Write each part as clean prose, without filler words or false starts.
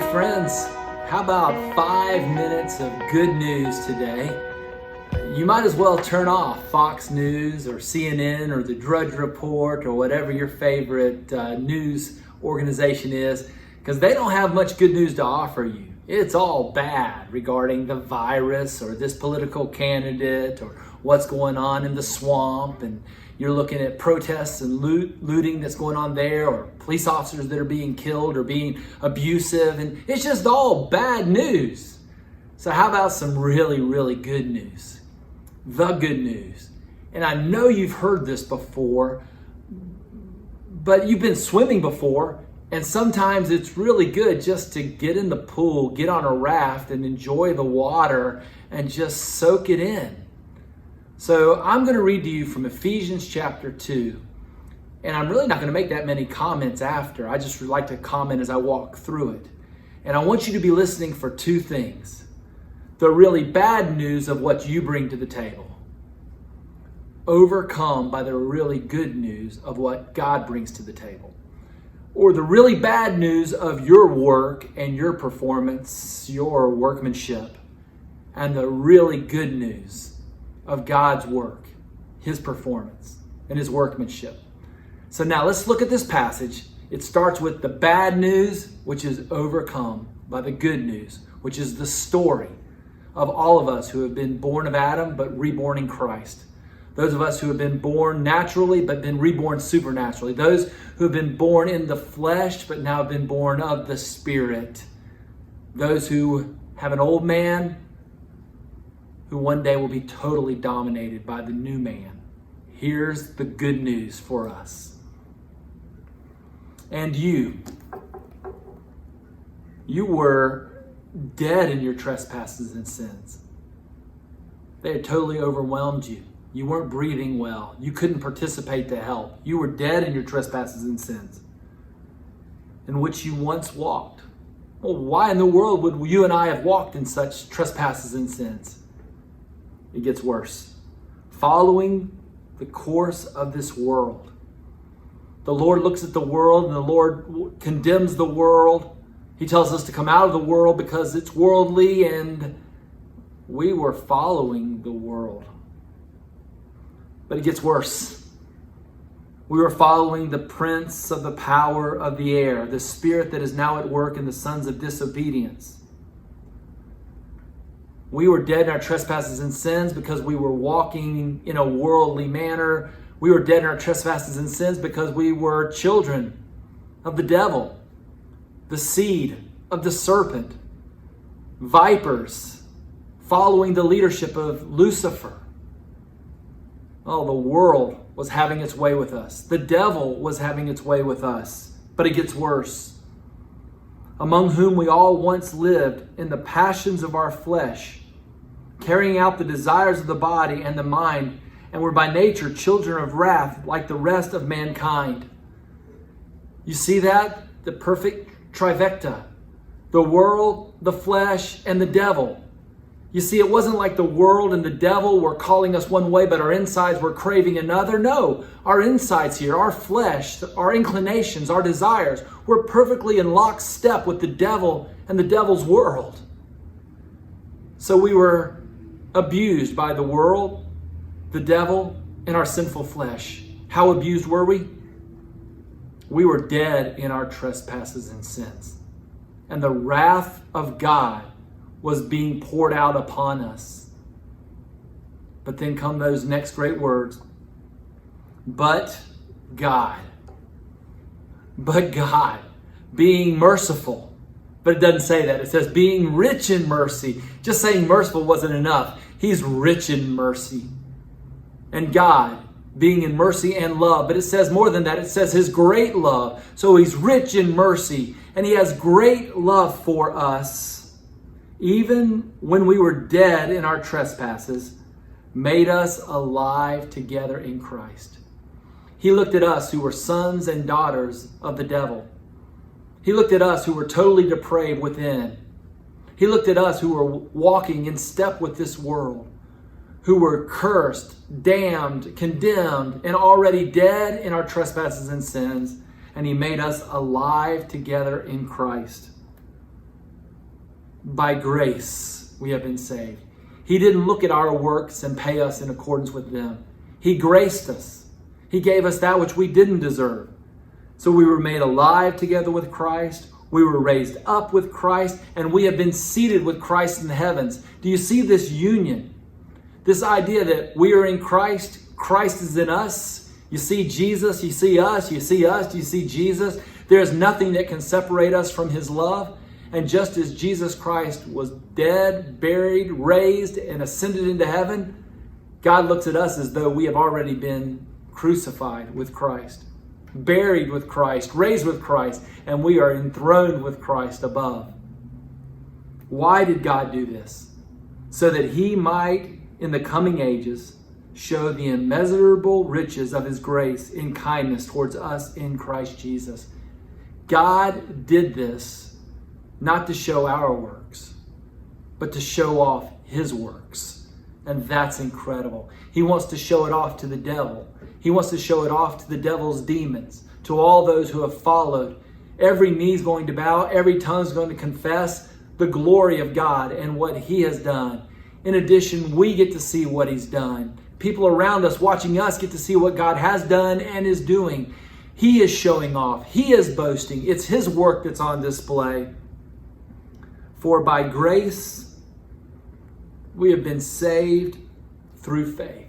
friends, how about 5 minutes of good news today? You might as well turn off Fox News or CNN or the Drudge Report or whatever your favorite news organization is, because they don't have much good news to offer you. It's all bad regarding the virus or this political candidate or what's going on in the swamp, and you're looking at protests and looting that's going on there, or police officers that are being killed or being abusive, and it's just all bad news. So how about some really, really good news? The good news. And I know you've heard this before, but you've been swimming before, and sometimes it's really good just to get in the pool, get on a raft, and enjoy the water and just soak it in. So I'm going to read to you from Ephesians chapter 2, and I'm really not going to make that many comments after. I just like to comment as I walk through it. And I want you to be listening for two things: the really bad news of what you bring to the table, overcome by the really good news of what God brings to the table. Or the really bad news of your work and your performance, your workmanship, and the really good news of God's work, His performance, and His workmanship. So now let's look at this passage. It starts with the bad news, which is overcome by the good news, which is the story of all of us who have been born of Adam but reborn in Christ. Those of us who have been born naturally but been reborn supernaturally. Those who have been born in the flesh but now have been born of the Spirit. Those who have an old man who one day will be totally dominated by the new man. Here's the good news for us. And you were dead in your trespasses and sins. They had totally overwhelmed you. You weren't breathing well. You couldn't participate to help. You were dead in your trespasses and sins, in which you once walked. Well, why in the world would you and I have walked in such trespasses and sins? It gets worse. Following the course of this world. The Lord looks at the world and the Lord condemns the world. He tells us to come out of the world because it's worldly, and we were following the world. But it gets worse. We were following the prince of the power of the air, the spirit that is now at work in the sons of disobedience. We were dead in our trespasses and sins because we were walking in a worldly manner. We were dead in our trespasses and sins because we were children of the devil, the seed of the serpent, vipers, following the leadership of Lucifer. Oh, the world was having its way with us. The devil was having its way with us. But it gets worse. Among whom we all once lived in the passions of our flesh, carrying out the desires of the body and the mind, and were by nature children of wrath like the rest of mankind. You see that? The perfect trifecta. The world, the flesh, and the devil. You see, it wasn't like the world and the devil were calling us one way, but our insides were craving another. No, our insides here, our flesh, our inclinations, our desires, were perfectly in lockstep with the devil and the devil's world. So we were abused by the world, the devil, and our sinful flesh. How abused were we? We were dead in our trespasses and sins. And the wrath of God was being poured out upon us. But then come those next great words. But God. But God, being merciful. But it doesn't say that. It says being rich in mercy. Just saying merciful wasn't enough. He's rich in mercy. And God, being in mercy and love. But it says more than that. It says His great love. So He's rich in mercy. And He has great love for us. Even when we were dead in our trespasses, made us alive together in Christ. He looked at us who were sons and daughters of the devil. He looked at us who were totally depraved within. He looked at us who were walking in step with this world, who were cursed, damned, condemned, and already dead in our trespasses and sins. And He made us alive together in Christ. By grace we have been saved. He didn't look at our works and pay us in accordance with them. He graced us. He gave us that which we didn't deserve. So we were made alive together with Christ. We were raised up with Christ, and we have been seated with Christ in the heavens. Do you see this union? This idea that we are in Christ, Christ is in us. You see Jesus, you see us, you see us, you see Jesus. There is nothing that can separate us from his love. And just as Jesus Christ was dead, buried, raised, and ascended into heaven, God looks at us as though we have already been crucified with Christ, buried with Christ, raised with Christ, and we are enthroned with Christ above. Why did God do this? So that he might, in the coming ages, show the immeasurable riches of his grace in kindness towards us in Christ Jesus. God did this not to show our works, but to show off his works. And that's incredible. He wants to show it off to the devil. He wants to show it off to the devil's demons, to all those who have followed. Every knee is going to bow, every tongue is going to confess the glory of God and what he has done. In addition, we get to see what he's done. People around us watching us get to see what God has done and is doing. He is showing off. He is boasting. It's his work that's on display. For by grace we have been saved through faith.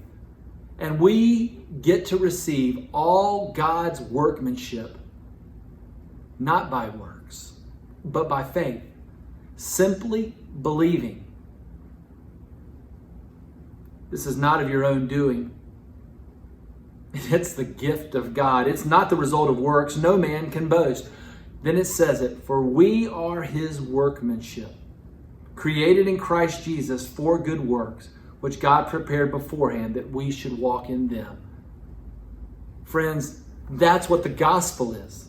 And we get to receive all God's workmanship, not by works, but by faith. Simply believing. This is not of your own doing. It's the gift of God. It's not the result of works. No man can boast. Then it says it, for we are his workmanship, created in Christ Jesus for good works, which God prepared beforehand that we should walk in them. Friends, that's what the gospel is.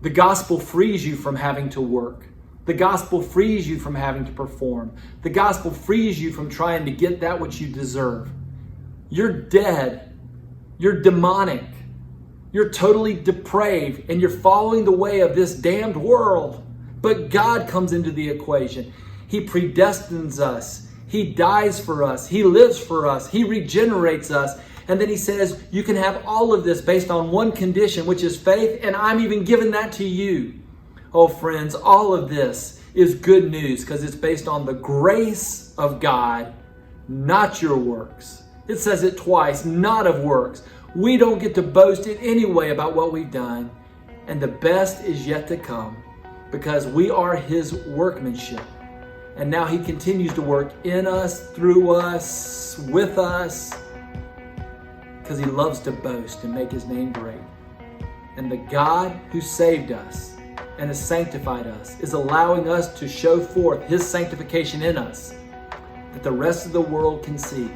The gospel frees you from having to work. The gospel frees you from having to perform. The gospel frees you from trying to get that which you deserve. You're dead. You're demonic. You're totally depraved, and you're following the way of this damned world. But God comes into the equation. He predestines us. He dies for us. He lives for us. He regenerates us. And then he says, you can have all of this based on one condition, which is faith, and I'm even giving that to you. Oh, friends, all of this is good news because it's based on the grace of God, not your works. It says it twice, not of works. We don't get to boast in any way about what we've done. And the best is yet to come because we are his workmanship. And now he continues to work in us, through us, with us, because he loves to boast and make his name great. And the God who saved us and has sanctified us is allowing us to show forth his sanctification in us, that the rest of the world can see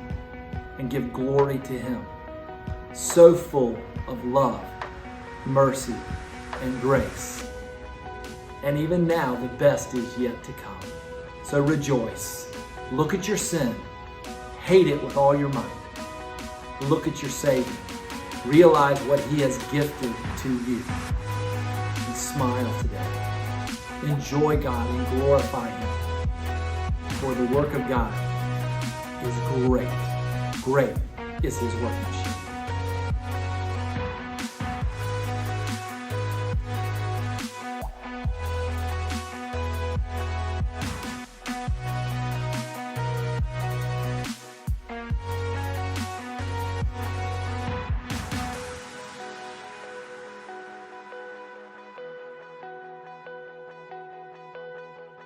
and give glory to him. So full of love, mercy, and grace. And even now, the best is yet to come. So rejoice. Look at your sin. Hate it with all your might. Look at your Savior. Realize what he has gifted to you. And smile today. Enjoy God and glorify him. For the work of God is great. Great is his workmanship.